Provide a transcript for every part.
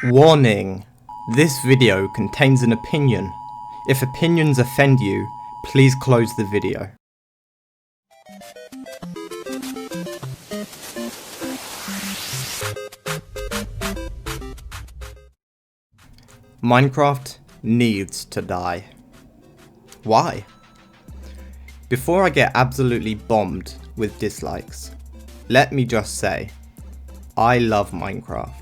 Warning! This video contains an opinion. If opinions offend you, please close the video. Minecraft needs to die. Why? Before I get absolutely bombed with dislikes, let me just say, I love Minecraft.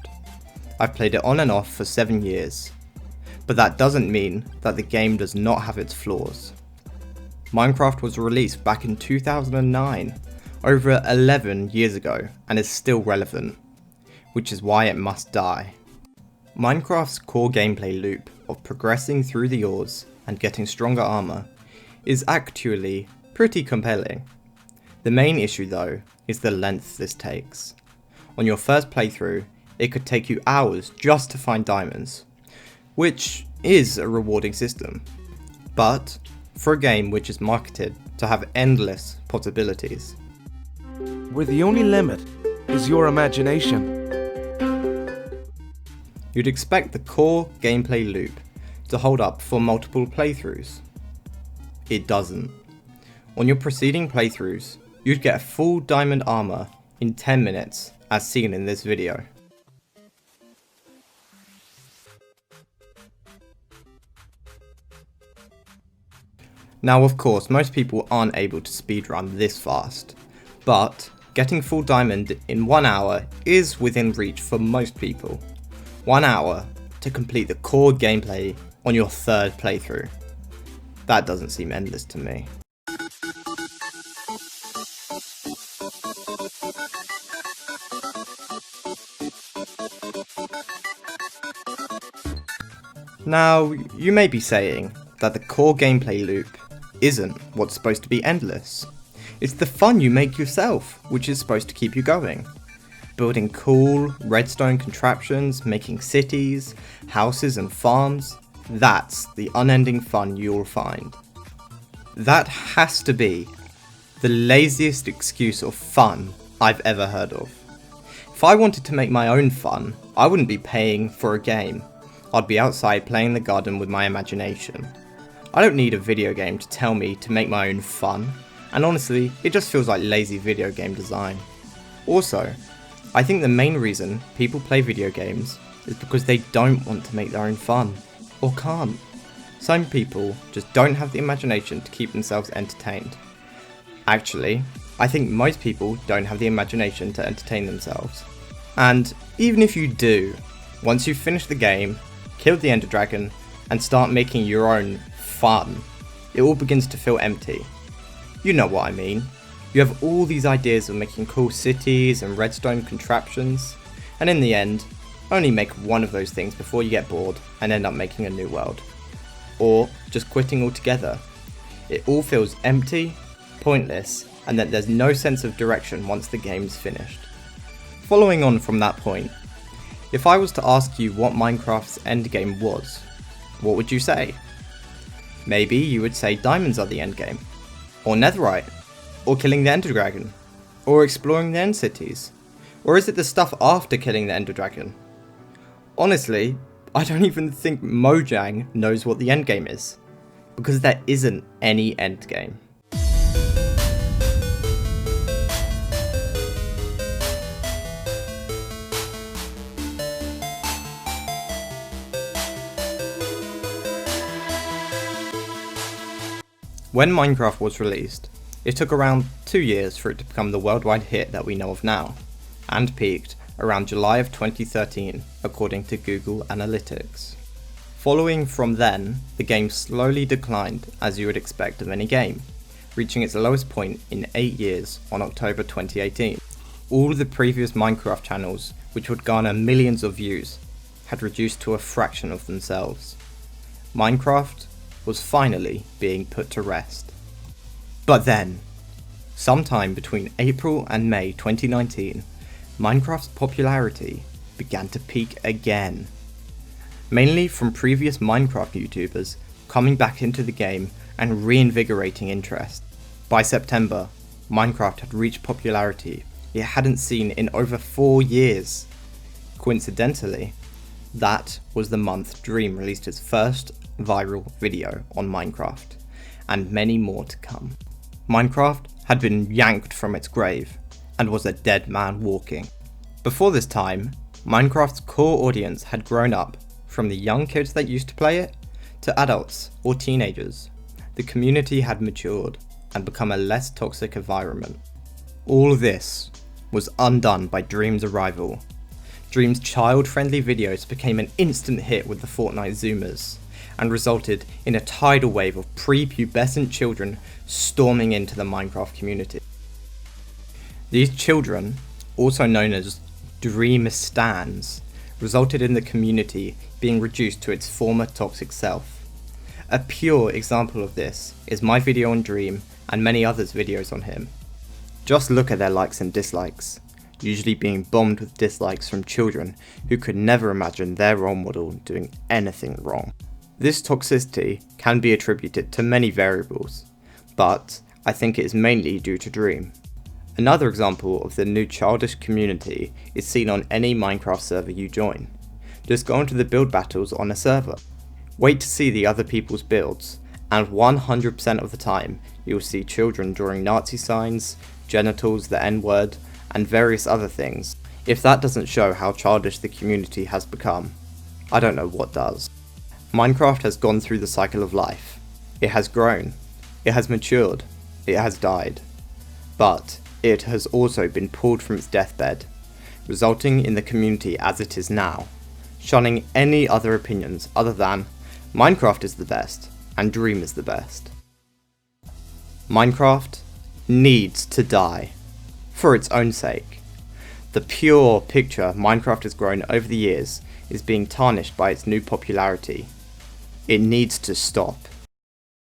I've played it on and off for 7 years, but that doesn't mean that the game does not have its flaws. Minecraft was released back in 2009, over 11 years ago, and is still relevant, which is why it must die. Minecraft's core gameplay loop of progressing through the ores and getting stronger armor is actually pretty compelling. The main issue though is the length this takes. On your first playthrough, it could take you hours just to find diamonds, which is a rewarding system. But for a game which is marketed to have endless possibilities, where the only limit is your imagination, you'd expect the core gameplay loop to hold up for multiple playthroughs. It doesn't. On your preceding playthroughs, you'd get full diamond armor in 10 minutes, as seen in this video. Now of course, most people aren't able to speedrun this fast, but getting full diamond in 1 hour is within reach for most people. 1 hour to complete the core gameplay on your third playthrough. That doesn't seem endless to me. Now, you may be saying that the core gameplay loop isn't what's supposed to be endless. It's the fun you make yourself, which is supposed to keep you going. Building cool, redstone contraptions, making cities, houses and farms, that's the unending fun you'll find. That has to be the laziest excuse of fun I've ever heard of. If I wanted to make my own fun, I wouldn't be paying for a game. I'd be outside playing in the garden with my imagination. I don't need a video game to tell me to make my own fun, and honestly, it just feels like lazy video game design. Also, I think the main reason people play video games is because they don't want to make their own fun, or can't. Some people just don't have the imagination to keep themselves entertained. Actually, I think most people don't have the imagination to entertain themselves. And even if you do, once you've finished the game, killed the Ender Dragon, and start making your own fun, it all begins to feel empty. You know what I mean. You have all these ideas of making cool cities and redstone contraptions, and in the end, only make one of those things before you get bored and end up making a new world. Or just quitting altogether. It all feels empty, pointless, and that there's no sense of direction once the game's finished. Following on from that point, if I was to ask you what Minecraft's endgame was, what would you say? Maybe you would say diamonds are the endgame, or netherite, or killing the Ender Dragon, or exploring the end cities, or is it the stuff after killing the Ender Dragon? Honestly, I don't even think Mojang knows what the endgame is, because there isn't any endgame. When Minecraft was released, it took around 2 years for it to become the worldwide hit that we know of now, and peaked around July of 2013 according to Google Analytics. Following from then, the game slowly declined as you would expect of any game, reaching its lowest point in 8 years on October 2018. All the previous Minecraft channels, which would garner millions of views, had reduced to a fraction of themselves. Minecraft was finally being put to rest. But then, sometime between April and May 2019, Minecraft's popularity began to peak again. Mainly from previous Minecraft YouTubers coming back into the game and reinvigorating interest. By September, Minecraft had reached popularity it hadn't seen in over 4 years. Coincidentally, That was the month Dream released its first viral video on Minecraft, and many more to come. Minecraft had been yanked from its grave, and was a dead man walking. Before this time, Minecraft's core audience had grown up from the young kids that used to play it, to adults or teenagers. The community had matured and become a less toxic environment. All this was undone by Dream's arrival. Dream's child-friendly videos became an instant hit with the Fortnite Zoomers, and resulted in a tidal wave of pre-pubescent children storming into the Minecraft community. These children, also known as Dream Stans, resulted in the community being reduced to its former toxic self. A pure example of this is my video on Dream and many others' videos on him. Just look at their likes and dislikes, usually being bombed with dislikes from children who could never imagine their role model doing anything wrong. This toxicity can be attributed to many variables, but I think it is mainly due to Dream. Another example of the new childish community is seen on any Minecraft server you join. Just go into the build battles on a server. Wait to see the other people's builds, and 100% of the time you will see children drawing Nazi signs, genitals, the N-word, and various other things. If that doesn't show how childish the community has become, I don't know what does. Minecraft has gone through the cycle of life. It has grown, it has matured, it has died. But it has also been pulled from its deathbed, resulting in the community as it is now, shunning any other opinions other than Minecraft is the best and Dream is the best. Minecraft needs to die, for its own sake. The pure picture Minecraft has grown over the years is being tarnished by its new popularity. It needs to stop.